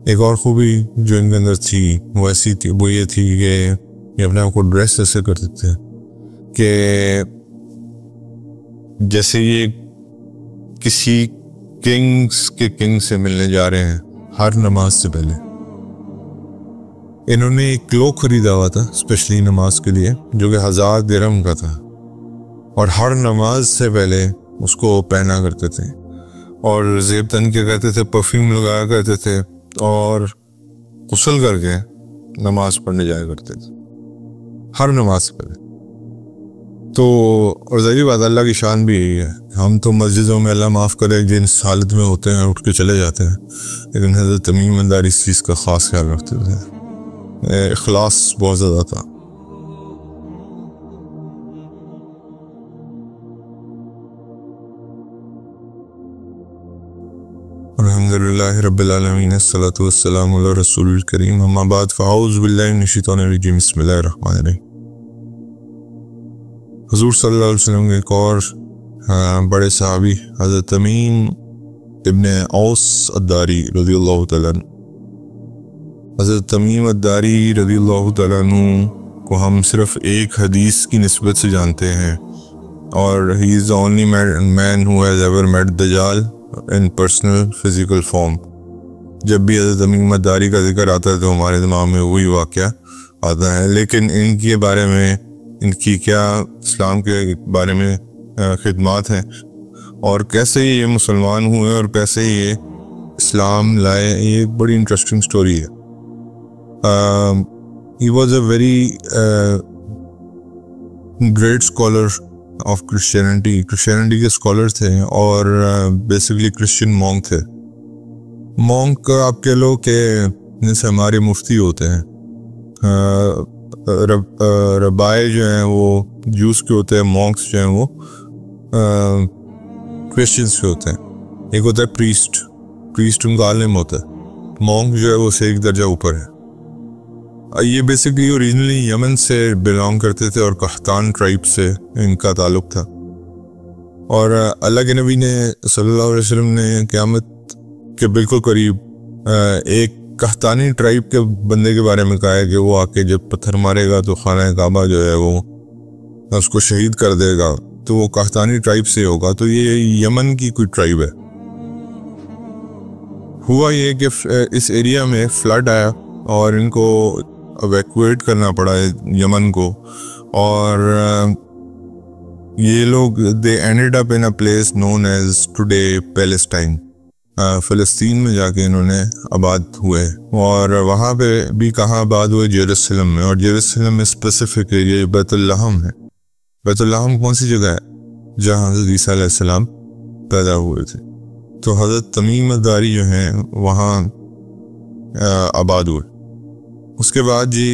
ایک اور خوبی جو ان کے اندر تھی وہ ایسی تھی، وہ یہ تھی کہ یہ اپنے آپ کو ڈریس ایسے کرتے تھے کہ جیسے یہ کسی کنگز کے کنگ سے ملنے جا رہے ہیں ہر نماز سے پہلے۔ انہوں نے ایک کلوک خریدا ہوا تھا اسپیشلی نماز کے لیے، جو کہ 1000 درہم کا تھا، اور ہر نماز سے پہلے اس کو پہنا کرتے تھے، اور زیب تن کے کرتے تھے، پرفیوم لگایا کرتے تھے، اور غسل کر کے نماز پڑھنے جایا کرتے تھے ہر نماز سے پہلے۔ تو اور ظاہری بات اللہ کی شان بھی یہی ہے، ہم تو مسجدوں میں اللہ معاف کرے جن حالت میں ہوتے ہیں اٹھ کے چلے جاتے ہیں، لیکن حضرت تمیم داری اس چیز کا خاص خیال رکھتے تھے، اخلاص بہت زیادہ تھا۔ الحمدللہ رب العالمین، الصلاۃ والسلام علی رسول الکریم، اما بعد فاعوذ باللہ من الشیطان الرجیم، بسم اللہ الرحمن الرحیم۔ حضور صلی اللہ علیہ وسلم کے ایک اور بڑے صحابی حضرت تمیم ابن اوس الداری رضی اللہ تعالیٰ عنہ، حضرت تمیم الداری رضی اللہ تعالیٰ عنہ کو ہم صرف ایک حدیث کی نسبت سے جانتے ہیں، اور he is the only man who has ever met دجال in personal physical form۔ جب بھی حضرت تمیم الداری کا ذکر آتا ہے تو ہمارے دماغ میں وہی واقعہ آتا ہے، لیکن ان کے بارے میں، ان کی کیا اسلام کے بارے میں خدمات ہیں، اور کیسے یہ مسلمان ہوئے اور کیسے یہ اسلام لائے، یہ ایک بڑی انٹرسٹنگ سٹوری ہے۔ He was a very great scholar of Christianity کے اسکالر تھے، اور بیسیکلی کرسچن مونک تھے۔ مونک آپ کہہ لو کہ جیسے ہمارے مفتی ہوتے ہیں، ربائے جو ہیں وہ جوس کے ہوتے ہیں، مونکس جو ہیں وہ کرسچنس کے ہوتے ہیں۔ ایک ہوتا ہے پریسٹ ان کا عالم ہوتا ہے، مونک جو ہے وہ سے ایک درجہ اوپر ہے۔ یہ بیسیکلی اوریجنلی یمن سے بلانگ کرتے تھے، اور قحطان ٹرائب سے ان کا تعلق تھا، اور اللہ کے نبی نے صلی اللہ علیہ وسلم نے قیامت کے بالکل قریب ایک قحطانی ٹرائب کے بندے کے بارے میں کہا ہے کہ وہ آ کے جب پتھر مارے گا تو خانہ کعبہ جو ہے وہ اس کو شہید کر دے گا، تو وہ قحطانی ٹرائب سے ہوگا۔ تو یہ یمن کی کوئی ٹرائب ہے۔ ہوا یہ کہ اس ایریا میں فلڈ آیا اور ان کو ایویکویٹ کرنا پڑا یمن کو، اور یہ لوگ they ended up in a place known as today Palestine۔ فلسطین میں جا کے انہوں نے آباد ہوئے، اور وہاں پہ بھی کہاں آباد ہوئے؟ جیروسلم میں، اور جیروسلم میں اسپیسیفک ایریا بیت اللحم ہے۔ بیت اللحم کون سی جگہ ہے؟ جہاں حضرت عیسیٰ علیہ السلام پیدا ہوئے تھے۔ تو حضرت تمیم الداری جو ہیں وہاں آباد ہوئے۔ اس کے بعد جی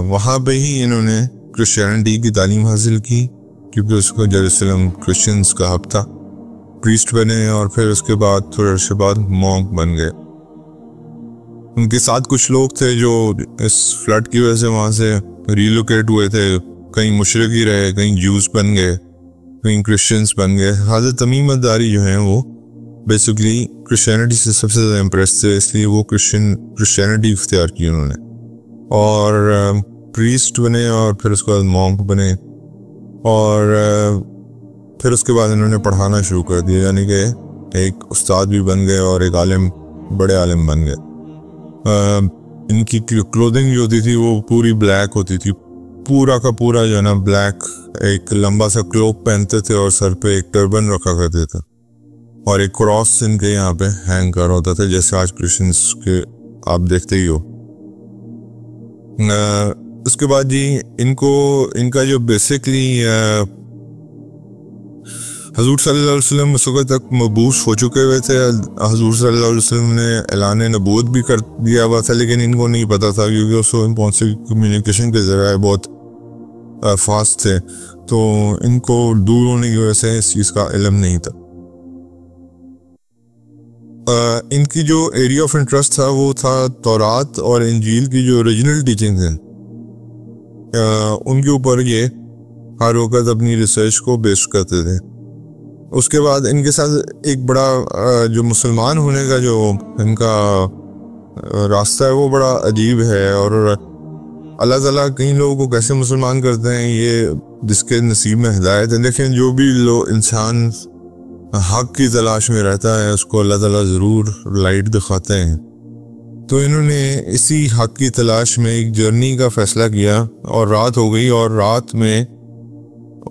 وہاں پہ ہی انہوں نے کرسچینٹی کی تعلیم حاصل کی، کیونکہ اس کو جیروسلم کرسچنز کا ہب تھا۔ پریسٹ بنے، اور پھر اس کے بعد تھوڑے عرصے بعد مونک بن گئے۔ ان کے ساتھ کچھ لوگ تھے جو اس فلڈ کی وجہ سے وہاں سے ریلوکیٹ ہوئے تھے، کہیں مشرک ہی رہے، کہیں جوز بن گئے، کہیں کرسچنز بن گئے۔ حضرت تمیم الداری جو ہیں وہ بیسیکلی کرسچینٹی سے سب سے زیادہ امپریس تھے، اس لیے وہ کرسچینٹی اختیار کی انہوں نے، اور پریسٹ بنے، اور پھر اس کے بعد مونک بنے، اور پھر اس کے بعد انہوں نے پڑھانا شروع کر دیا، یعنی کہ ایک استاد بھی بن گئے اور ایک عالم، بڑے عالم بن گئے۔ ان کی کلودنگ جو ہوتی تھی وہ پوری بلیک ہوتی تھی، پورا کا پورا جو ہے نا بلیک، ایک لمبا سا کلوک پہنتے تھے، اور سر پہ ایک ٹربن رکھا کرتے تھے، اور ایک کراس ان کے یہاں پہ ہینگ کر ہوتا تھا، جیسے آج کرسچنس کے آپ دیکھتے ہی ہو۔ اس کے بعد جی ان کا جو بیسیکلی حضور صلی اللہ علیہ وسلم اس وقت تک مبعوث ہو چکے ہوئے تھے، حضور صلی اللہ علیہ وسلم نے اعلان نبوت بھی کر دیا ہوا تھا، لیکن ان کو نہیں پتا تھا، کیونکہ اس وقت کمیونیکیشن کے ذرائع بہت فاسٹ تھے، تو ان کو دور ہونے کی وجہ سے اس چیز کا علم نہیں تھا۔ ان کی جو ایریا آف انٹرسٹ تھا وہ تھا تورات اور انجیل کی جو اوریجنل ٹیچنگ ہیں، ان کے اوپر یہ ہر وقت اپنی ریسرچ کو بیس کرتے تھے۔ اس کے بعد ان کے ساتھ ایک بڑا جو مسلمان ہونے کا جو ان کا راستہ ہے وہ بڑا عجیب ہے، اور اللہ تعالیٰ کئی لوگوں کو کیسے مسلمان کرتے ہیں یہ جس کے نصیب میں ہدایت ہے، لیکن جو بھی انسان حق کی تلاش میں رہتا ہے اس کو اللہ تعالیٰ ضرور لائٹ دکھاتے ہیں۔ تو انہوں نے اسی حق کی تلاش میں ایک جرنی کا فیصلہ کیا، اور رات ہو گئی، اور رات میں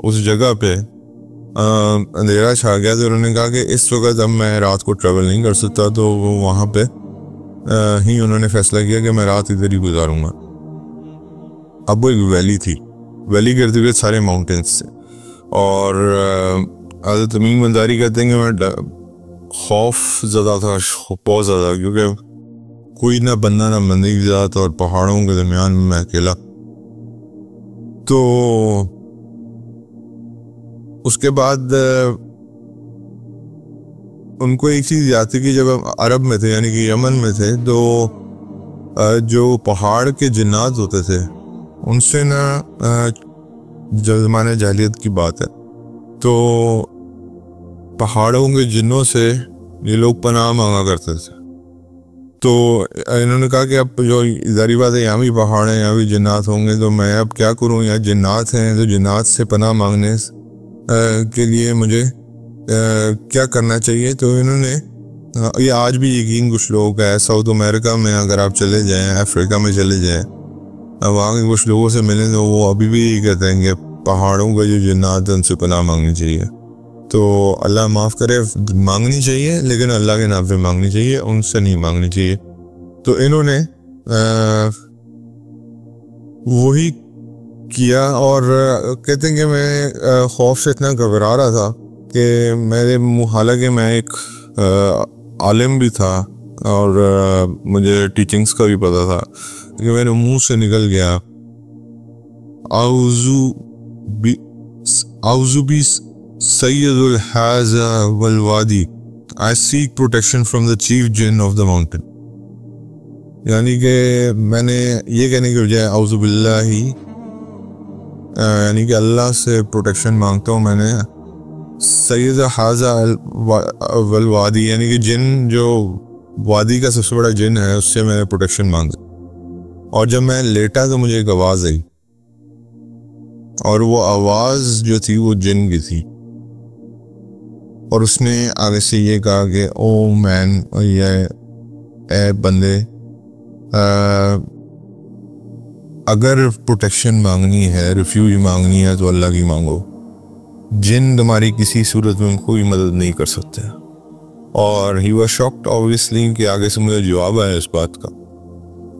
اس جگہ پہ اندھیرا چھا گیا۔ تو انہوں نے کہا کہ اس وقت اب میں رات کو ٹریول نہیں کر سکتا، تو وہ وہاں پہ ہی انہوں نے فیصلہ کیا کہ میں رات ادھر ہی گزاروں گا۔ اب وہ ایک ویلی تھی، ویلی کرتے ہوئے سارے ماؤنٹینس تھے، اور حضرت تمیم بنداری کہتے ہیں کہ میں خوف زدہ تھا، بہت زیادہ، کیونکہ کوئی نہ بندہ نہ بندے کی ذات، اور پہاڑوں کے درمیان میں اکیلا۔ تو اس کے بعد ان کو ایک چیز یاد تھی کہ جب عرب میں تھے یعنی کہ یمن میں تھے، تو جو پہاڑ کے جنات ہوتے تھے ان سے نا جو زمانے جاہلیت کی بات ہے، تو پہاڑوں کے جنوں سے یہ لوگ پناہ مانگا کرتے تھے۔ تو انہوں نے کہا کہ اب جو ظاہری بات ہے یہاں بھی پہاڑ ہیں، یہاں بھی جنات ہوں گے، تو میں اب کیا کروں، یہاں جنات ہیں، تو جنات سے پناہ مانگنے کے لیے مجھے کیا کرنا چاہیے۔ تو انہوں نے یہ آج بھی یقین کچھ لوگ ہے ساؤتھ امریکہ میں اگر آپ چلے جائیں، افریقہ میں چلے جائیں، وہاں کے کچھ لوگوں سے ملیں تو وہ ابھی بھی یہ کہتے ہیں کہ پہاڑوں کا جو جنات ہیں ان سے پناہ مانگنی چاہیے۔ تو اللہ معاف کرے، مانگنی چاہیے لیکن اللہ کے نام پہ مانگنی چاہیے، ان سے نہیں مانگنی چاہیے۔ تو انہوں نے وہی کیا، اور کہتے ہیں کہ میں خوف سے اتنا گھبرا رہا تھا کہ میرے حالانکہ میں ایک عالم بھی تھا اور مجھے ٹیچنگز کا بھی پتہ تھا، کہ میرے منہ سے نکل گیا اعوذ بی سید الحاذا والوادی I seek protection from the chief jinn of the mountain۔ یعنی کہ میں نے یہ کہنے کی بجائے اعوذ باللہ یعنی کہ اللہ سے پروٹیکشن مانگتا ہوں، میں نے سید حاذا والوادی یعنی کہ جن جو وادی کا سب سے بڑا جن ہے اس سے میں نے پروٹیکشن مانگی۔ اور جب میں لیٹا تو مجھے ایک آواز آئی، اور وہ آواز جو تھی وہ جن کی تھی، اور اس نے آگے سے یہ کہا کہ او مین، اے بندے، اگر پروٹیکشن مانگنی ہے، ریفیوج مانگنی ہے تو اللہ کی مانگو، جن تمہاری کسی صورت میں کوئی مدد نہیں کر سکتے۔ اور ہی واز شاکڈ obviously کہ آگے سے مجھے جواب آیا اس بات کا۔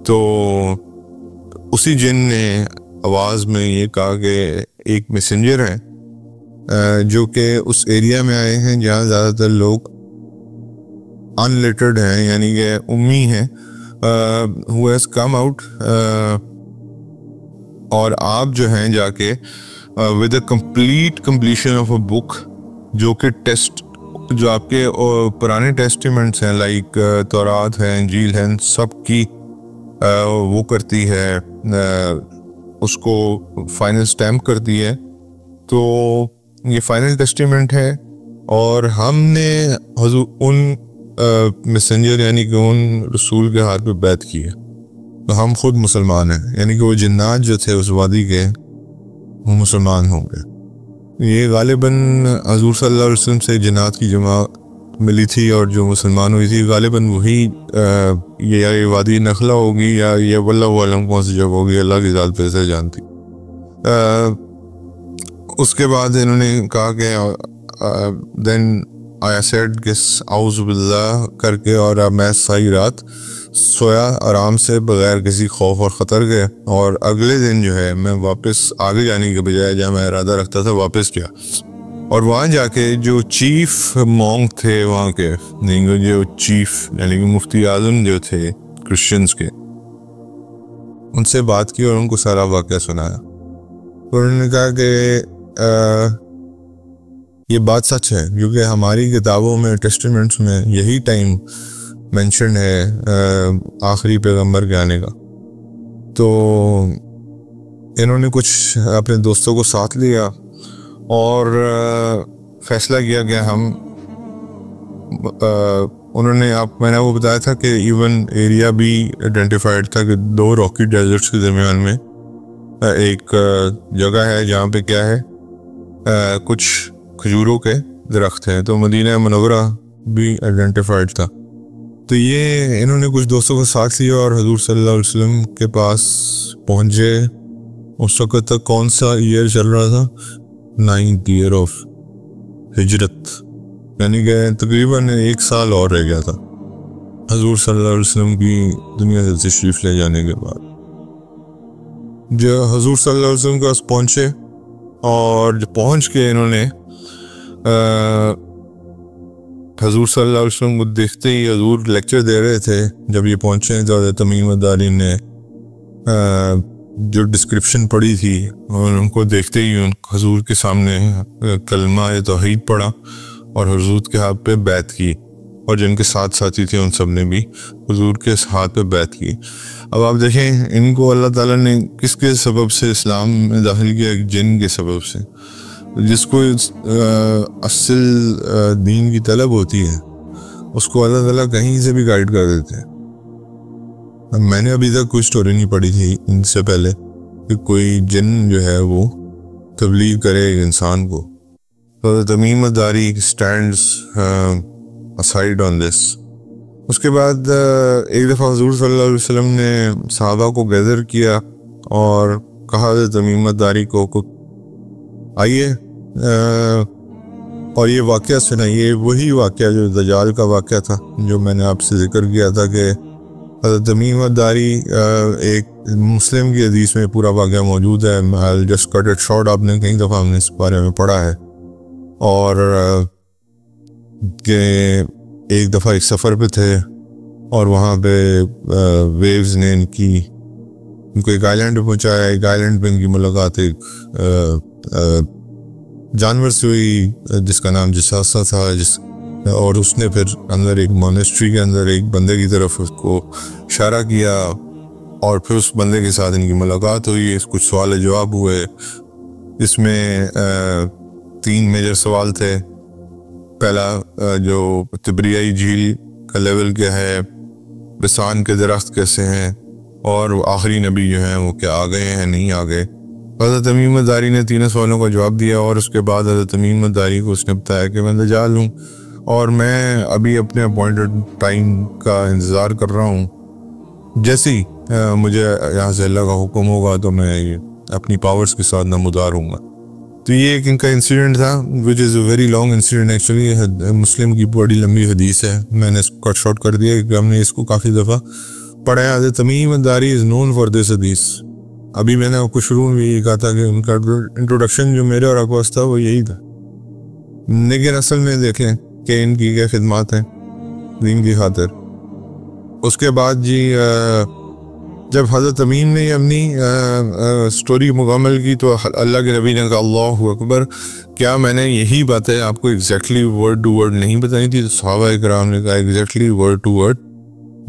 تو اسی جن نے آواز میں یہ کہا کہ ایک میسنجر ہے جو کہ اس ایریا میں آئے ہیں جہاں زیادہ تر لوگ انلٹرڈ ہیں یعنی کہ امی ہیں، who has come out، اور آپ جو ہیں جا کے with a completion of a book، جو کہ ٹیسٹ جو آپ کے پرانے ٹیسٹیمنٹس ہیں لائک تورات ہے، انجیل ہے، سب کی وہ کرتی ہے، اس کو فائنل سٹیمپ کرتی ہے۔ تو یہ فائنل ٹیسٹیمنٹ ہے، اور ہم نے حضور ان میسنجر یعنی کہ ان رسول کے ہاتھ پہ بیعت کی ہے، تو ہم خود مسلمان ہیں، یعنی کہ وہ جنات جو تھے اس وادی کے وہ مسلمان ہوں گے۔ یہ غالباً حضور صلی اللہ علیہ وسلم سے جنات کی جماعت ملی تھی، اور جو مسلمان ہوئی تھی غالباً وہی یہ وادی نخلا ہوگی، یا یہ واللہ عالم کون سی جگہ ہوگی، اللہ کی ذات بہتر جانتی۔ اس کے بعد انہوں نے کہا کہ دین I said کہ اعوذ باللہ کر کے، اور میں ساری رات سویا آرام سے بغیر کسی خوف اور خطر کے، اور اگلے دن جو ہے میں واپس آگے جانے کے بجائے جہاں میں ارادہ رکھتا تھا واپس گیا، اور وہاں جا کے جو چیف مونک تھے وہاں کے، جو چیف یعنی کہ مفتی اعظم جو تھے کرسچنز کے، ان سے بات کی اور ان کو سارا واقعہ سنایا۔ انہوں نے کہا کہ یہ بات سچ ہے، کیونکہ ہماری کتابوں میں ٹیسٹیمنٹس میں یہی ٹائم مینشن ہے آخری پیغمبر کے آنے کا۔ تو انہوں نے کچھ اپنے دوستوں کو ساتھ لیا اور فیصلہ کیا کہ ہم انہوں نے میں نے وہ بتایا تھا کہ ایون ایریا بھی آئیڈینٹیفائڈ تھا کہ 2 راکی ڈیزرٹس کے درمیان میں ایک جگہ ہے جہاں پہ کیا ہے کچھ کھجوروں کے درخت ہیں. تو مدینہ منورہ بھی آئیڈینٹیفائڈ تھا. تو یہ انہوں نے کچھ دوستوں کو ساتھ لیا اور حضور صلی اللہ علیہ وسلم کے پاس پہنچے. اس وقت تک کون سا ایئر چل رہا تھا؟ 9th year آف ہجرت، یعنی کہ تقریباً 1 سال اور رہ گیا تھا حضور صلی اللہ علیہ وسلم کی دنیا سے تشریف لے جانے کے بعد. جو حضور صلی اللہ علیہ وسلم کے پاس پہنچے اور جو پہنچ کے انہوں نے حضور صلی اللہ علیہ وسلم کو دیکھتے ہی، حضور لیکچر دے رہے تھے جب یہ پہنچے تو حضرت تمیم الداری نے جو ڈسکرپشن پڑھی تھی اور ان کو دیکھتے ہی حضور کے سامنے کلمہ توحید پڑھا اور حضور کے ہاتھ پہ بیعت کی، اور جن کے ساتھ ساتھی تھے ان سب نے بھی حضور کے ہاتھ پہ بیعت کی. اب آپ دیکھیں ان کو اللہ تعالیٰ نے کس کے سبب سے اسلام میں داخل کیا؟ ایک جن کے سبب سے، جس کو اصل دین کی طلب ہوتی ہے اس کو اللہ تعالیٰ کہیں سے بھی گائیڈ کر دیتے ہیں. میں نے ابھی تک کوئی سٹوری نہیں پڑھی تھی ان سے پہلے کہ کوئی جن جو ہے وہ تبلیغ کرے ایک انسان کو. تو تمیم الداری اسٹینڈز aside on this. اس کے بعد ایک دفعہ حضور صلی اللہ علیہ وسلم نے صحابہ کو گیدر کیا اور کہا تمیم الداری کو آئیے اور یہ واقعہ سنائیے. وہی واقعہ جو دجال کا واقعہ تھا جو میں نے آپ سے ذکر کیا تھا کہ حضرت تمیم الداری، ایک مسلم کی حدیث میں پورا واقعہ موجود ہے. I'll just cut it short. آپ نے کئی دفعہ ہم نے اس بارے میں پڑھا ہے. اور کہ ایک دفعہ ایک سفر پہ تھے اور وہاں پہ ویوز نے ان کو ایک آئلینڈ پہ پہنچایا. ایک آئلینڈ پہ ان کی ملاقات ایک جانور سے ہوئی جس کا نام جساسہ تھا، اور اس نے پھر اندر ایک مونسٹری کے اندر ایک بندے کی طرف اس کو اشارہ کیا اور پھر اس بندے کے ساتھ ان کی ملاقات ہوئی. کچھ سوال جواب ہوئے. اس میں 3 میجر سوال تھے. پہلا جو تبریائی جھیل کا لیول کیا ہے، بسان کے درخت کیسے ہیں، اور آخری نبی جو ہیں وہ کیا آ گئے ہیں نہیں آ گئے. حضرت تمیم الداری نے 3 سوالوں کا جواب دیا اور اس کے بعد حضرت تمیم الداری کو اس نے بتایا کہ میں دجال ہوں اور میں ابھی اپنے اپوائنٹڈ ٹائم کا انتظار کر رہا ہوں. جیسے ہی مجھے یہاں سے اللہ کا حکم ہوگا تو میں اپنی پاورز کے ساتھ نمودار ہوں گا. تو یہ ایک ان کا انسیڈنٹ تھا which is a very long incident actually. مسلم کی بڑی لمبی حدیث ہے، میں نے اس کو کٹ شارٹ کر دیا کہ ہم نے اس کو کافی دفعہ پڑھا ہے. حضرت تمیم الداری از known for this حدیث. ابھی میں نے آپ کو شروع میں یہ کہا تھا کہ ان کا انٹروڈکشن جو میرے اور آپ پاس تھا وہ یہی تھا، لیکن اصل میں دیکھیں کہ ان کی کیا خدمات ہیں دین کی خاطر. اس کے بعد جی جب حضرت تمیم نے اپنی سٹوری مکمل کی تو اللہ کے نبی نے کہا اللہ اکبر، کیا میں نے یہی باتیں آپ کو ایگزیکٹلی ورڈ ٹو ورڈ نہیں بتائی تھی؟ تو صحابہ کرام نے کہا ایگزیکٹلی ورڈ ٹو ورڈ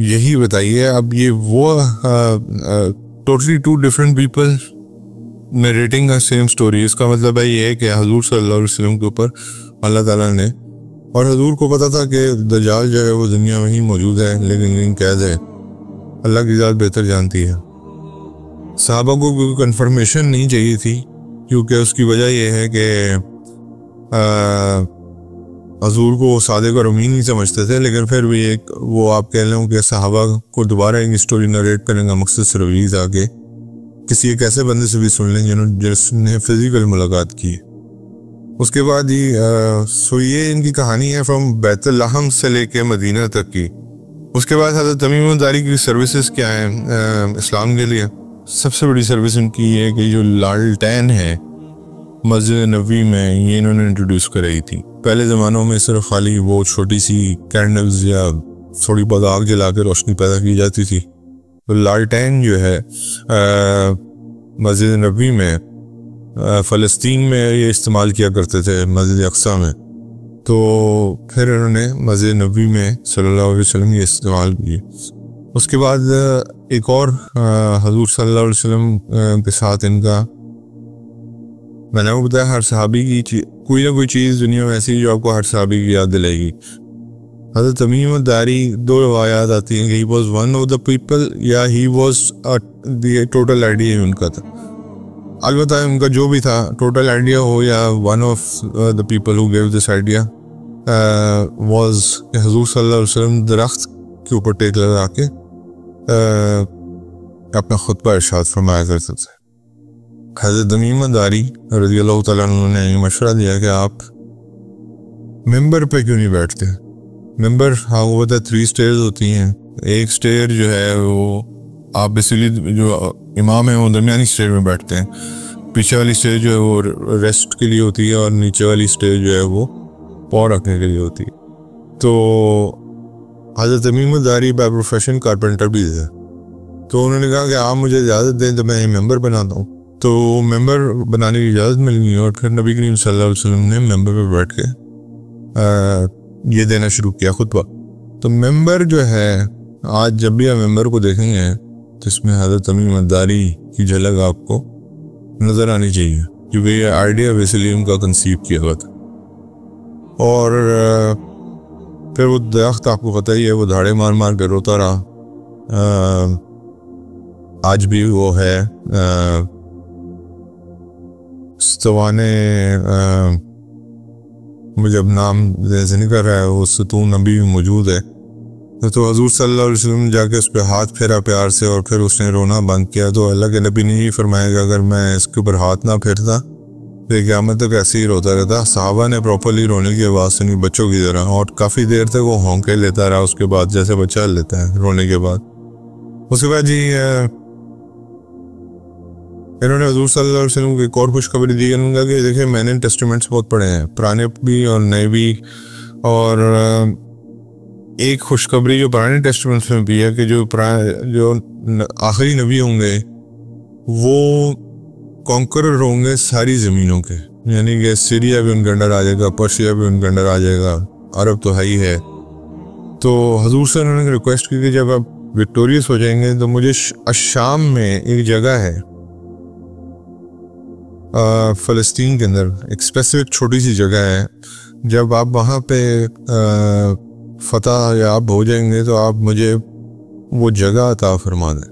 یہی بتائیے. اب یہ وہ totally 2 different people narrating a same story. اس کا مطلب ہے یہ کہ حضور صلی اللہ علیہ وسلم کے اوپر اللہ تعالیٰ نے، اور حضور کو پتا تھا کہ دجال جو ہے وہ دنیا میں ہی موجود ہے لیکن قید ہے، اللہ کی ذات بہتر جانتی ہے. صحابہ کو کوئی کنفرمیشن نہیں چاہیے تھی کیونکہ اس کی وجہ یہ ہے کہ حضور کو صادق اور امین نہیں سمجھتے تھے، لیکن پھر بھی ایک وہ آپ کہہ لیں کہ صحابہ کو دوبارہ ایک سٹوری نریٹ کرنے کا مقصد صرف یہی تھا کہ کسی ایک ایسے بندے سے بھی سن لیں جس نے فزیکل ملاقات کی. اس کے بعد یہ ان کی کہانی ہے فرام بیت لحم سے لے کے مدینہ تک کی. اس کے بعد حضرت تمیم الداری کی سروسز کیا ہیں اسلام کے لیے؟ سب سے بڑی سروس ان کی یہ ہے کہ جو لالٹین ہے مسجد نبوی میں یہ انہوں نے انٹروڈیوس کرائی تھی. پہلے زمانوں میں صرف خالی وہ چھوٹی سی کینڈلز یا تھوڑی بہت آگ جلا کے روشنی پیدا کی جاتی تھی. تو لالٹین جو ہے مسجد نبوی میں فلسطین میں یہ استعمال کیا کرتے تھے مسجد اقصیٰ میں، تو پھر انہوں نے مسجد نبوی میں صلی اللہ علیہ وسلم یہ استعمال کی. اس کے بعد ایک اور حضور صلی اللہ علیہ وسلم کے ساتھ ان کا، میں نے وہ بتایا ہر صحابی کی کوئی نہ کوئی چیز دنیا میں ایسی جو آپ کو ہر صحابی کی یاد دلائے گی. حضرت تمیم الداری دو روایات آتی ہیں کہ he was one of the people یا ہی واز ٹوٹل آئیڈیا ان کا تھا. البتہ ان کا جو بھی تھا ٹوٹل آئیڈیا ہو یا one of the people who give this idea was کہ حضور صلی اللہ علیہ وسلم درخت کے اوپر ٹیک لگا کے اپنا خطبہ ارشاد فرمایا کرتے تھے. حضرت تمیم الداری رضی اللہ تعالیٰ عنہ نے یہ مشورہ دیا کہ آپ ممبر پہ کیوں نہیں بیٹھتے. ممبر ہاں وہ بتا 3 سٹیئرز ہوتی ہیں. ایک سٹیئر جو ہے وہ آپ بیسیکلی جو امام ہیں وہ درمیانی سٹیئر میں بیٹھتے ہیں, پیچھے والی سٹیئر جو ہے وہ ریسٹ کے لیے ہوتی ہے اور نیچے والی سٹیئر جو ہے وہ پاؤں رکھنے کے لیے ہوتی ہے. تو حضرت تمیم الداری بائی پروفیشن کارپینٹر بھی تھے, تو انہوں نے کہا کہ آپ مجھے اجازت دیں تو میں یہ ممبر بناتا ہوں. تو ممبر بنانے کی اجازت مل گئی اور پھر نبی کریم صلی اللہ علیہ وسلم نے ممبر پہ بیٹھ کے یہ دینا شروع کیا خطبہ. تو ممبر جو ہے آج جب بھی آپ ممبر کو دیکھیں گے تو اس میں حضرت تمیم الداری کی جھلک آپ کو نظر آنی چاہیے, کیونکہ یہ آئیڈیا بیسیکلی ان کا کنسیو کیا ہوا تھا. اور پھر وہ درخت آپ کو پتہ ہی ہے وہ دھاڑے مار مار کے روتا رہا. آج بھی وہ ہے ستوانے مجھے اب نام جیسے نہیں کر رہا ہے, وہ ستون ابھی بھی موجود ہے. تو حضور صلی اللہ علیہ وسلم جا کے اس پہ ہاتھ پھیرا پیار سے اور پھر اس نے رونا بند کیا. تو اللہ کے نبی نے یہ فرمایا کہ اگر میں اس کے اوپر ہاتھ نہ پھیرتا تو قیامت تک ایسے ہی روتا رہتا. صحابہ نے پراپرلی رونے کی آواز سنی بچوں کی طرح, اور کافی دیر تک وہ ہونکے لیتا رہا اس کے بعد, جیسے بچہ لیتا ہے رونے کے بعد. اس کے بعد جی انہوں نے حضور صلی اللہ علیہ وسلم کو ایک اور خوشخبری دی. انہوں نے کہا کہ دیکھیں میں نے ٹیسٹیمنٹس بہت پڑھے ہیں, پرانے بھی اور نئے بھی, اور ایک خوشخبری جو پرانے ٹیسٹیمنٹس میں بھی ہے کہ جو آخری نبی ہوں گے وہ کانکرر ہوں گے ساری زمینوں کے, یعنی کہ سیریا بھی ان کے انڈر آ جائے گا, پرشیا بھی ان کے انڈر آ جائے گا, عرب تو ہے ہی ہے. تو حضور صلی اللہ علیہ وسلم نے ریکویسٹ کی کہ جب آپ وکٹوریس ہو جائیں گے تو مجھے الشام میں ایک جگہ ہے فلسطین کے اندر, ایک اسپیسیفک چھوٹی سی جگہ ہے, جب آپ وہاں پہ فتح یا آپ ہو جائیں گے تو آپ مجھے وہ جگہ عطا فرما دیں.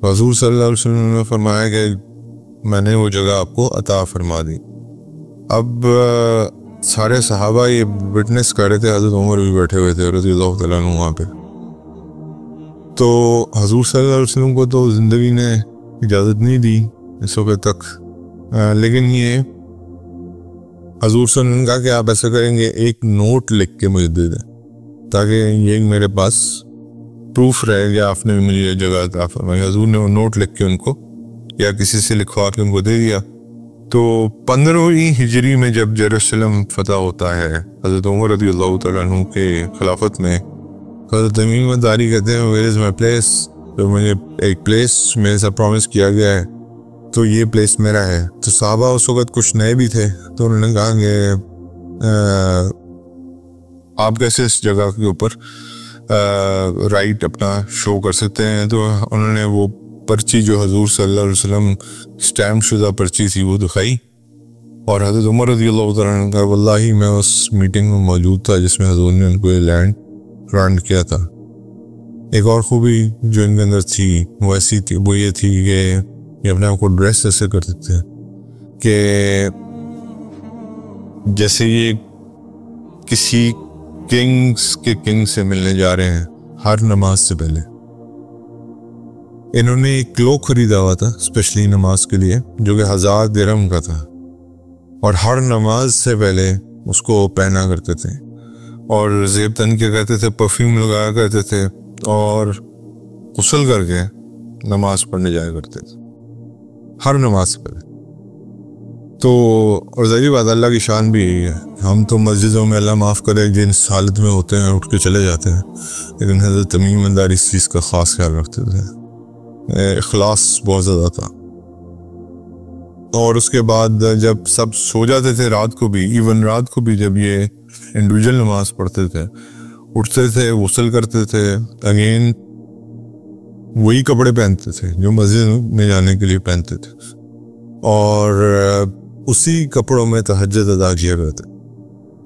حضور صلی اللہ علیہ وسلم نے فرمایا کہ میں نے وہ جگہ آپ کو عطا فرما دی. اب سارے صحابہ یہ وٹنس کر رہے تھے, حضرت عمر بھی بیٹھے ہوئے تھے رضی اللہ تعالیٰ عنہ وہاں پہ. تو حضور صلی اللہ علیہ وسلم کو تو زندگی نے اجازت نہیں دی اس وقت تک, لیکن یہ حضور صلی اللہ علیہ وسلم نے کہا کہ آپ ایسا کریں گے ایک نوٹ لکھ کے مجھے دے دیں تاکہ یہ میرے پاس پروف رہے گا آپ نے مجھے یہ جگہ عطا فرمائی. حضور نے وہ نوٹ لکھ کے ان کو یا کسی سے لکھوا کے ان کو دے دیا. تو 15ویں ہجری میں جب یروشلم فتح ہوتا ہے حضرت عمر رضی اللہ تعالیٰ عنہ کے خلافت میں, حضرت تمیم الداری کہتے ہیں ویئر از مائی پلیس, تو مجھے ایک پلیس میرے ساتھ پرومس کیا گیا ہے تو یہ پلیس میرا ہے. تو صحابہ اس وقت کچھ نئے بھی تھے, تو انہوں نے کہا کہ آپ کیسے اس جگہ کے اوپر رائٹ اپنا شو کر سکتے ہیں. تو انہوں نے وہ پرچی جو حضور صلی اللہ علیہ وسلم اسٹیمپ شدہ پرچی تھی وہ دکھائی, اور حضرت عمر رضی اللہ تعالیٰ نے کہا واللہ میں اس میٹنگ میں موجود تھا جس میں حضور نے ان کو یہ لینڈ گرانٹ کیا تھا. ایک اور خوبی جو ان کے اندر تھی وہ ایسی تھی, وہ یہ تھی کہ یہ اپنے آپ کو ڈریس ایسے کرتے تھے کہ جیسے یہ کسی کنگز کے کنگ سے ملنے جا رہے ہیں. ہر نماز سے پہلے انہوں نے ایک کلوک خریدا ہوا تھا اسپیشلی نماز کے لیے جو کہ 1000 درہم کا تھا, اور ہر نماز سے پہلے اس کو پہنا کرتے تھے, اور زیب تن کیا کرتے تھے, پرفیوم لگایا کرتے تھے, اور غسل کر کے نماز پڑھنے جایا کرتے تھے ہر نماز سے پہلے. تو اور ظاہری بات اللہ کی شان بھی یہی ہے, ہم تو مسجدوں میں اللہ معاف کرے جنس حالت میں ہوتے ہیں اٹھ کے چلے جاتے ہیں, لیکن حضرت تمیم الداری اس چیز کا خاص خیال رکھتے تھے, اخلاص بہت زیادہ تھا. اور اس کے بعد جب سب سو جاتے تھے رات کو بھی, ایون رات کو بھی جب یہ انڈیویجول نماز پڑھتے تھے, اٹھتے تھے, غسل کرتے تھے, اگین وہی کپڑے پہنتے تھے جو مسجد میں جانے کے لیے پہنتے تھے, اور اسی کپڑوں میں تہجد ادا کیا کرتے.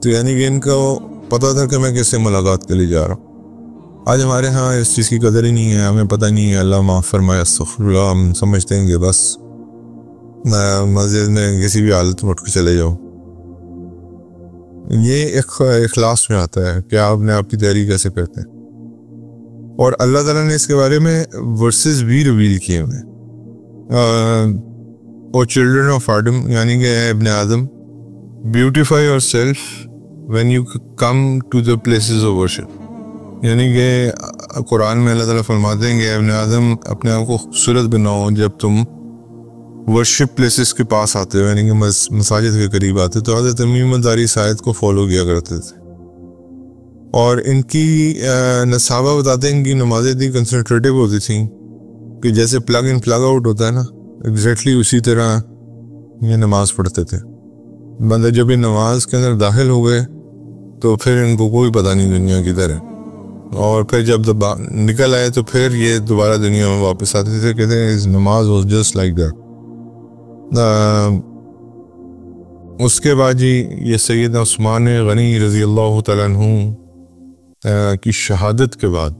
تو یعنی کہ ان کا پتہ تھا کہ میں کس سے ملاقات کے لیے جا رہا ہوں. آج ہمارے ہاں اس چیز کی قدر ہی نہیں ہے, ہمیں پتہ نہیں ہے, اللہ معاف فرمائے, استغفر اللہ, ہم سمجھتے ہیں کہ بس مسجد میں کسی بھی حالت میں اٹھ کے چلے جاؤ. یہ اخلاص میں آتا ہے کہ آپ نے آپ کی تیاری کیسے کرتے ہیں. اور اللہ تعالیٰ نے اس کے بارے میں ورسز بھی ریویل کیے ہوئے ہیں. اور چلڈرن آف آدم, یعنی کہ ابن آدم, beautify yourself when you come to the places of worship. یعنی کہ قرآن میں اللہ تعالیٰ فرماتے ہیں کہ ابن آدم اپنے آپ کو خوبصورت بناؤ جب تم ورشپ پلیسز کے پاس آتے ہو, یعنی کہ مساجد کے قریب آتے. تو حضرت تمیم الداری اس آیت کو فالو کیا کرتے تھے, اور ان کی صحابہ بتاتے ہیں ان کی نمازیں اتنی کنسنٹریٹو ہوتی تھیں کہ جیسے پلگ ان پلگ آؤٹ ہوتا ہے نا, ایگزیکٹلی اسی طرح یہ نماز پڑھتے تھے. مطلب جب یہ نماز کے اندر داخل ہو گئے تو پھر ان کو کوئی پتہ نہیں دنیا کدھر ہے, اور پھر جب نکل آئے تو پھر یہ دوبارہ دنیا میں واپس آتے تھے. کہتے ہیں نماز واز جسٹ لائک دیٹ. اس کے بعد جی یہ سیدنا عثمان غنی رضی اللہ تعالیٰ عنہ کی شہادت کے بعد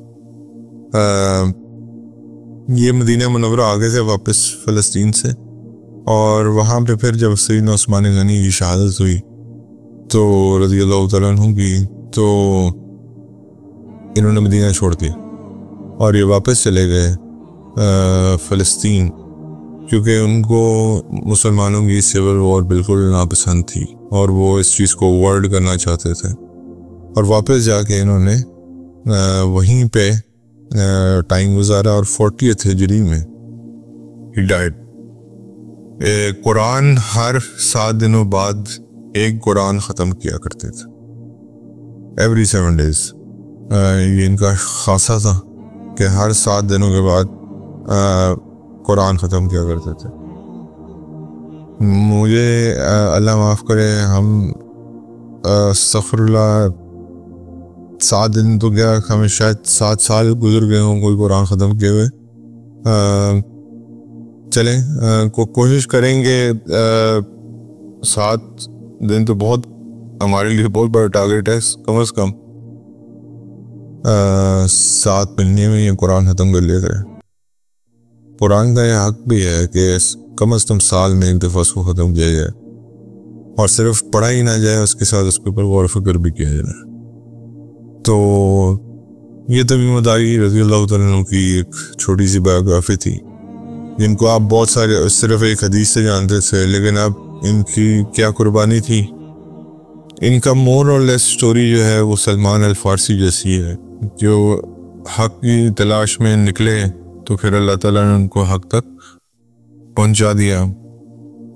یہ مدینہ منورہ آگے سے واپس فلسطین سے, اور وہاں پہ پھر جب سیدنا عثمان غنی کی شہادت ہوئی تو رضی اللہ تعالیٰ عنہ کی, تو انہوں نے مدینہ چھوڑ دیا اور یہ واپس چلے گئے فلسطین, کیونکہ ان کو مسلمانوں کی سول وار بالکل ناپسند تھی اور وہ اس چیز کو ورلڈ کرنا چاہتے تھے. اور واپس جا کے انہوں نے وہیں پہ ٹائم گزارا, اور 40th ہجری میں ہی ڈائڈ. قرآن ہر 7 دنوں بعد ایک قرآن ختم کیا کرتے تھے, ایوری 7 days. یہ ان کا خاصہ تھا کہ ہر 7 دنوں کے بعد قرآن ختم کیا کرتے تھے. مجھے اللہ معاف کرے, ہم استغفر اللہ 7 دن تو کیا, ہمیں شاید 7 سال گزر گئے ہوں کوئی قرآن ختم کیے ہوئے. چلیں کوشش کریں گے. 7 دن تو بہت ہمارے لیے بہت بڑا ٹارگیٹ ہے, کم از کم 7 مہینے میں یہ قرآن ختم کر لیا کرے. قرآن کا یہ حق بھی ہے کہ کم از کم سال میں ایک دفعہ اس کو ختم کیا جائے, اور صرف پڑھا ہی نہ جائے, اس کے ساتھ اس کے اوپر غور و فکر بھی کیا جائے. تو یہ تمیم الداری رضی اللہ تعالیٰ عنہ کی ایک چھوٹی سی بایوگرافی تھی, جن کو آپ بہت سارے صرف ایک حدیث سے جانتے تھے, لیکن اب ان کی کیا قربانی تھی. ان کا مور اور لیس سٹوری جو ہے وہ سلمان الفارسی جیسی ہے, جو حق کی تلاش میں نکلے تو پھر اللہ تعالیٰ نے ان کو حق تک پہنچا دیا.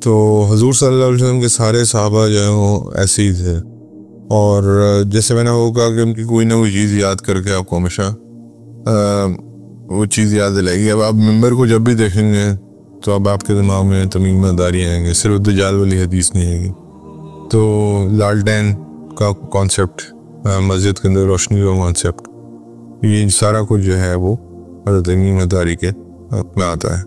تو حضور صلی اللہ علیہ وسلم کے سارے صحابہ جو ہیں وہ ایسے ہی تھے, اور جیسے میں نے وہ کہا کہ ان کی کوئی نہ کوئی چیز یاد کر کے آپ کو ہمیشہ وہ چیز یاد دلائے گی. اب آپ ممبر کو جب بھی دیکھیں گے تو اب آپ کے دماغ میں تمیم الداری آئیں گے, صرف دجال والی حدیث نہیں آئے گی. تو لالٹین کا کانسیپٹ, مسجد کے اندر روشنی کا کانسیپٹ, یہ سارا کچھ جو ہے وہ حضرت تمیم الداری کے میں آتا ہے.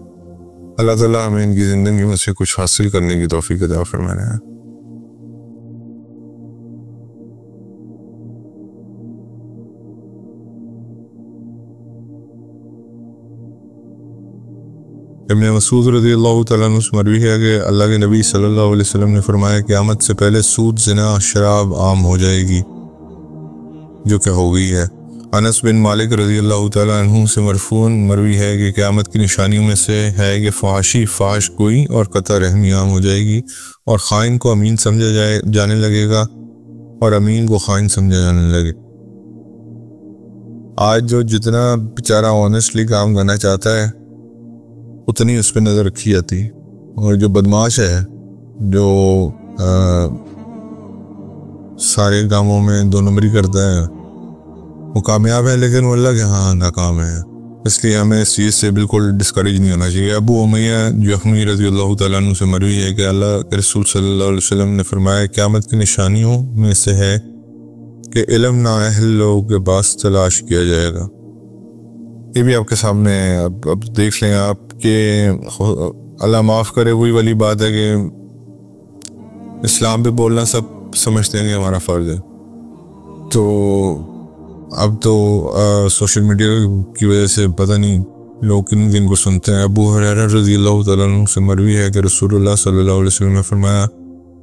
اللہ تعالیٰ ہمیں ان کی زندگی میں سے کچھ حاصل کرنے کی توفیق عطا فرمائے. ابن مسعود رضی اللہ تعالیٰ عنہ سے مروی ہے کہ اللہ کے نبی صلی اللہ علیہ وسلم نے فرمایا کہ قیامت سے پہلے سود, زنا, شراب عام ہو جائے گی, جو کہ ہو گئی ہے. انس بن مالک رضی اللہ تعالیٰ عنہ سے مرفوعاً مروی ہے کہ قیامت کی نشانیوں میں سے ہے کہ فحاشی, فحش گوئی اور قطع رحمی عام ہو جائے گی, اور خائن کو امین سمجھا جانے لگے گا, اور امین کو خائن سمجھا جانے لگے. آج جو جتنا بیچارہ آنیسٹلی کام کرنا چاہتا ہے اتنی اس پہ نظر رکھی جاتی, اور جو بدماش ہے, جو سارے کاموں میں 2 نمبری کرتا ہے, وہ کامیاب ہے لیکن وہ اللہ کے ہاں ناکام ہے. اس لیے ہمیں اس چیز سے بالکل ڈسکریج نہیں ہونا چاہیے. ابو امیہ جہمی رضی اللہ تعالیٰ عنہ سے مروی ہے کہ اللہ کے رسول صلی اللہ علیہ وسلم نے فرمایا قیامت کی نشانیوں میں سے ہے کہ علم نااہل لوگوں کے پاس تلاش کیا جائے گا. یہ بھی آپ کے سامنے ہے, اب دیکھ لیں آپ کہ اللہ معاف کرے, وہی والی بات ہے کہ اسلام پہ بولنا سب سمجھتے ہیں کہ ہمارا فرض ہے, تو اب تو سوشل میڈیا کی وجہ سے پتہ نہیں لوگ کن دن کو سنتے ہیں. ابو ہریرہ رضی اللہ تعالیٰ عنہ سے مروی ہے کہ رسول اللہ صلی اللہ علیہ وسلم نے فرمایا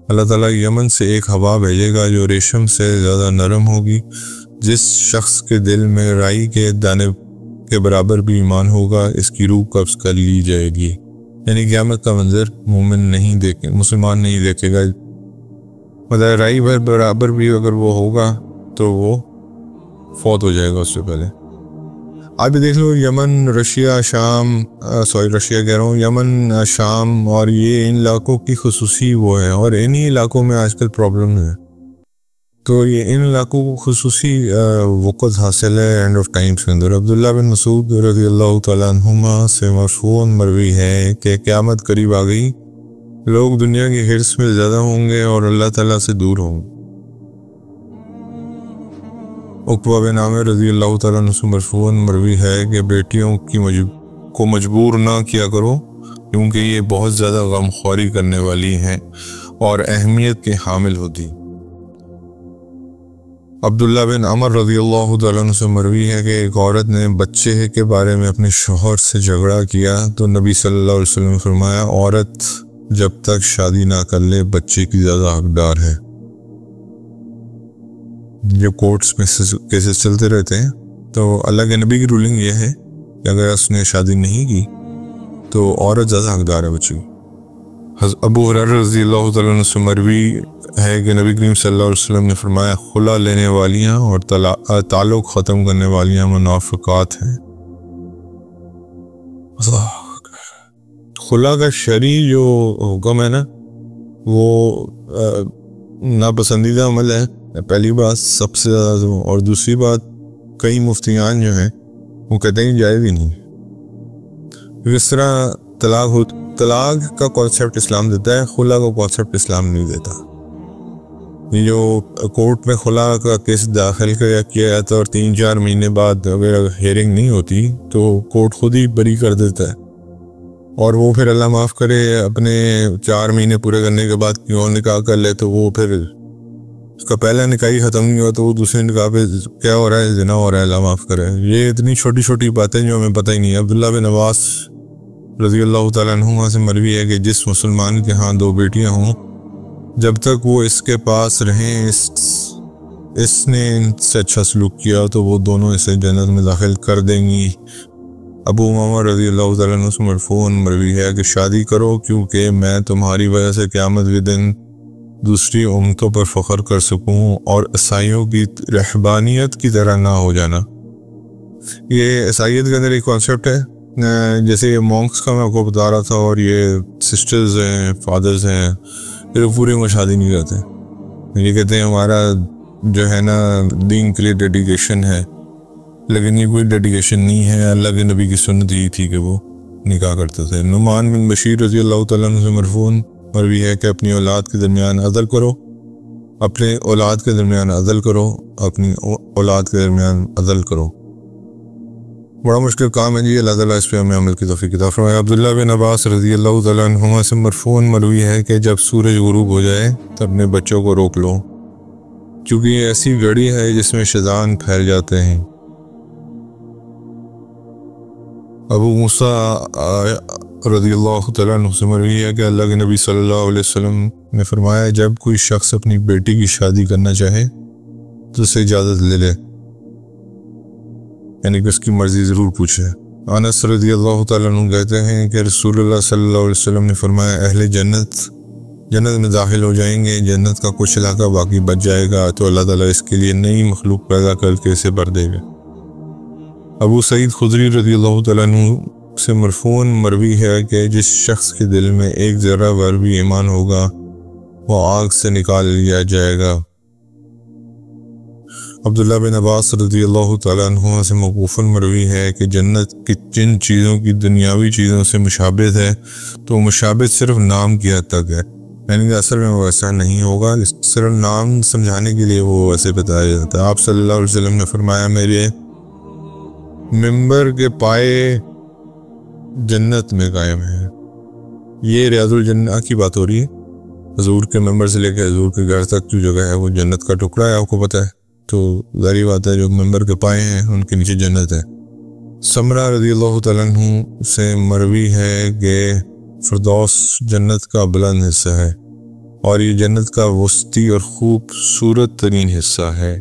اللہ تعالیٰ یمن سے ایک ہوا بھیجے گا جو ریشم سے زیادہ نرم ہوگی. جس شخص کے دل میں رائی کے دانے کے برابر بھی ایمان ہوگا اس کی روح قبض کر لی جائے گی. یعنی قیامت کا منظر مسلمان نہیں دیکھے گا. مطلب رائی بھر برابر بھی اگر وہ ہوگا تو وہ فوت ہو جائے گا اس سے پہلے. آپ بھی دیکھ لو یمن رشیا شام یمن شام اور یہ ان علاقوں کی خصوصی وہ ہے, اور انہی علاقوں میں آج کل پرابلم ہے. تو یہ ان علاقوں کو خصوصی وقت حاصل ہے اینڈ آف ٹائمز کے اندر. عبداللہ بن مسعود رضی اللہ تعالیٰ عنہما سے مرفوعاً مروی ہے کہ قیامت قریب آ گئی, لوگ دنیا کی حرص میں زیادہ ہوں گے اور اللہ تعالیٰ سے دور ہوں گے. عقبہ بن عامر رضی اللہ تعالیٰ عنہ سے مرفوعاً مروی ہے کہ بیٹیوں کو مجبور نہ کیا کرو کیونکہ یہ بہت زیادہ غمخواری کرنے والی ہیں اور اہمیت کے حامل ہوتی. عبداللہ بن عمر رضی اللہ تعالیٰ عنہ سے مروی ہے کہ ایک عورت نے بچے کے بارے میں اپنے شوہر سے جھگڑا کیا تو نبی صلی اللہ علیہ وسلم نے فرمایا عورت جب تک شادی نہ کر لے بچے کی زیادہ حقدار ہے. جب کورٹس میں کیسز چلتے رہتے ہیں تو اللہ کے نبی کی رولنگ یہ ہے کہ اگر اس نے شادی نہیں کی تو عورت زیادہ حقدار ہے بچے کی. ابو ہریرہ رضی اللہ تعالیٰ عنہ سے مروی ہے کہ نبی کریم صلی اللہ علیہ وسلم نے فرمایا خلا لینے والیاں اور تعلق ختم کرنے والیاں منافقات ہیں. خلا کا شرعی جو حکم ہے نا وہ ناپسندیدہ عمل ہے پہلی بات سب سے زیادہ, اور دوسری بات کئی مفتیان جو ہیں وہ کہتے ہیں جائز ہی نہیں. اس طرح طلاق کا کانسیپٹ اسلام دیتا ہے, خلا کا کانسیپٹ اسلام نہیں دیتا. یہ جو کورٹ میں خلا کا کیس داخل کیا جاتا ہے اور 3-4 مہینے بعد اگر ہیئرنگ نہیں ہوتی تو کورٹ خود ہی بری کر دیتا ہے, اور وہ پھر اللہ معاف کرے اپنے 4 مہینے پورے کرنے کے بعد کیوں نکاح کر لے تو وہ پھر اس کا پہلا نکاح ہی ختم نہیں ہوا تو وہ دوسرے نکاح پہ کیا ہو رہا ہے, زنا ہو رہا ہے, اللہ معاف کرے. یہ اتنی چھوٹی چھوٹی باتیں جو ہمیں پتہ ہی نہیں ہے. عبداللہ بن عباس رضی اللہ تعالیٰ عنہما سے مروی ہے کہ جس مسلمان کے ہاں 2 بیٹیاں ہوں جب تک وہ اس کے پاس رہیں اس نے ان سے اچھا سلوک کیا تو وہ دونوں اسے جنت میں داخل کر دیں گی. ابو امامہ رضی اللہ تعالیٰ عنہ سے مرفوعاً مروی ہے کہ شادی کرو کیونکہ میں تمہاری وجہ سے قیامت کے دن دوسری امتوں پر فخر کر سکوں اور عیسائیوں کی رہبانیت کی طرح نہ ہو جانا. یہ عیسائیت کے اندر ایک کانسیپٹ ہے جیسے یہ مونکس کا میں آپ کو بتا رہا تھا, اور یہ سسٹرز ہیں فادرز ہیں پھر پورے میں شادی نہیں کرتے. یہ کہتے ہیں ہمارا جو ہے نا دین کے لیے ڈیڈیکیشن ہے, لیکن یہ کوئی ڈیڈیکیشن نہیں ہے. اللہ کے نبی کی سنت یہ تھی کہ وہ نکاح کرتے تھے. نعمان بن بشیر رضی اللہ تعالیٰ عنہ سے مرفوعاً مروی ہے کہ اپنی اولاد کے درمیان عدل کرو, اپنے اولاد کے درمیان عدل کرو, اپنی اولاد کے درمیان عدل کرو. بڑا مشکل کام ہے جی, اللہ تعالیٰ اس پہ ہمیں عمل کی توفیق عطا فرمائے. عبداللہ بن عباس رضی اللہ تعالیٰ عنہما سے مرفوعاً مروی ہے کہ جب سورج غروب ہو جائے تو اپنے بچوں کو روک لو کیونکہ یہ ایسی گھڑی ہے جس میں شیطان پھیل جاتے ہیں. ابو موسیٰ رضی اللہ تعالیٰ عنہ سے مروی ہے کہ اللہ کے نبی صلی اللہ علیہ وسلم نے فرمایا جب کوئی شخص اپنی بیٹی کی شادی کرنا چاہے تو اسے اجازت لے لے, یعنی کہ اس کی مرضی ضرور پوچھے. انس رضی اللہ تعالیٰ عنہ کہتے ہیں کہ رسول اللہ صلی اللہ علیہ وسلم نے فرمایا اہل جنت میں داخل ہو جائیں گے, جنت کا کچھ علاقہ باقی بچ جائے گا تو اللہ تعالیٰ اس کے لیے نئی مخلوق پیدا کر کے اسے بھر دے گا. ابو سعید خدری رضی اللہ تعالیٰ عنہ سے مرفوعاً مروی ہے کہ جس شخص کے دل میں ایک ذرہ بھر بھی ایمان ہوگا وہ آگ سے نکال لیا جائے گا. عبداللہ بن عباس رضی اللہ تعالیٰ عنہ سے موقوفاً مروی ہے کہ جنت کی جن چیزوں کی دنیاوی چیزوں سے مشابہت ہے تو مشابہت صرف نام کی حد تک ہے, یعنی کہ اصل میں وہ ایسا نہیں ہوگا, صرف نام سمجھانے کے لیے وہ ایسے بتایا جاتا ہے. آپ صلی اللہ علیہ وسلم نے فرمایا میرے ممبر کے پائے جنت میں قائم ہے. یہ ریاض الجنہ کی بات ہو رہی ہے. حضور کے ممبر سے لے کے حضور کے گھر تک جو جگہ ہے وہ جنت کا ٹکڑا ہے, آپ کو پتہ ہے. تو ظاہر بات ہے جو ممبر کے پائے ہیں ان کے نیچے جنت ہے۔ سمرہ رضی اللہ تعالیٰ عنہ سے مروی ہے کہ فردوس جنت کا بلند حصہ ہے اور یہ جنت کا وسطی اور خوبصورت ترین حصہ ہے۔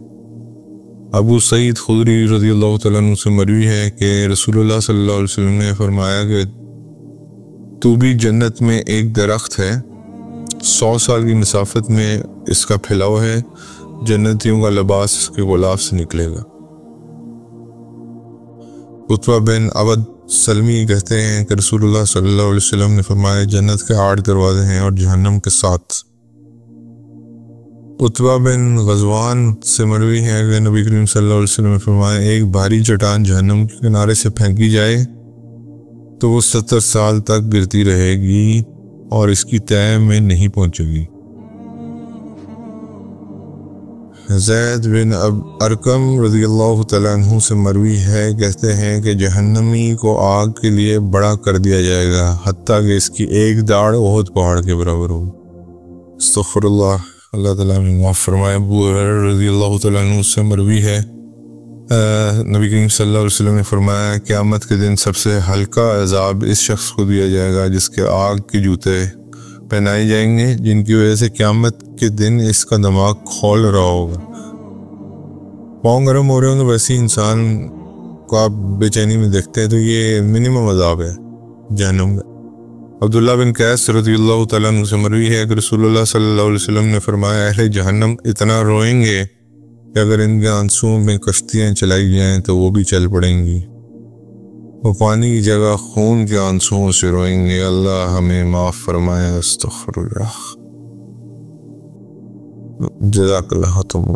ابو سعید خدری رضی اللہ تعالیٰ عنہ سے مروی ہے کہ رسول اللہ صلی اللہ علیہ وسلم نے فرمایا کہ تو بھی جنت میں ایک درخت ہے، 100 سال کی مسافت میں اس کا پھیلاؤ ہے، جنتیوں کا لباس اس کے غلاف سے نکلے گا۔ عتبہ بن عبد سلمی کہتے ہیں کہ رسول اللہ صلی اللہ علیہ وسلم نے فرمایا جنت کے 8 دروازے ہیں اور جہنم کے 7۔ عتبہ بن غزوان سے مروی ہے کہ نبی کریم صلی اللہ علیہ وسلم نے فرمایا ایک بھاری چٹان جہنم کے کنارے سے پھینکی جائے تو وہ 70 سال تک گرتی رہے گی اور اس کی تہہ میں نہیں پہنچے گی۔ زید بن ارقم رضی اللہ تعالیٰ عنہ سے مروی ہے، کہتے ہیں کہ جہنمی کو آگ کے لیے بڑا کر دیا جائے گا حتیٰ کہ اس کی ایک داڑھ احد پہاڑ کے برابر ہوگی۔ استغفر اللہ، اللہ تعالیٰ میں معاف فرمائے۔ ابو ہریرہ رضی اللہ تعالیٰ عنہ سے مروی ہے، نبی کریم صلی اللہ علیہ وسلم نے فرمایا قیامت کے دن سب سے ہلکا عذاب اس شخص کو دیا جائے گا جس کے آگ کے جوتے پہنائے جائیں گے، جن کی وجہ سے قیامت کے دن اس کا دماغ کھول رہا ہوگا۔ پاؤں گرم ہو رہے ہوں تو ویسے انسان کو آپ بے چینی میں دیکھتے ہیں، تو یہ منیمم عذاب ہے جہنم کا۔ عبداللہ بن قیس رضی اللہ تعالیٰ عنہ سے مروی ہے کہ رسول اللہ صلی اللہ علیہ وسلم نے فرمایا اہل جہنم اتنا روئیں گے کہ اگر ان کے آنسوؤں میں کشتیاں چلائی جائیں تو وہ بھی چل پڑیں گی، وہ پانی کی جگہ خون کے آنسوؤں سے روئیں گے۔ اللہ ہمیں معاف فرمائے۔ استغفر اللہ۔ جزاک اللہ تم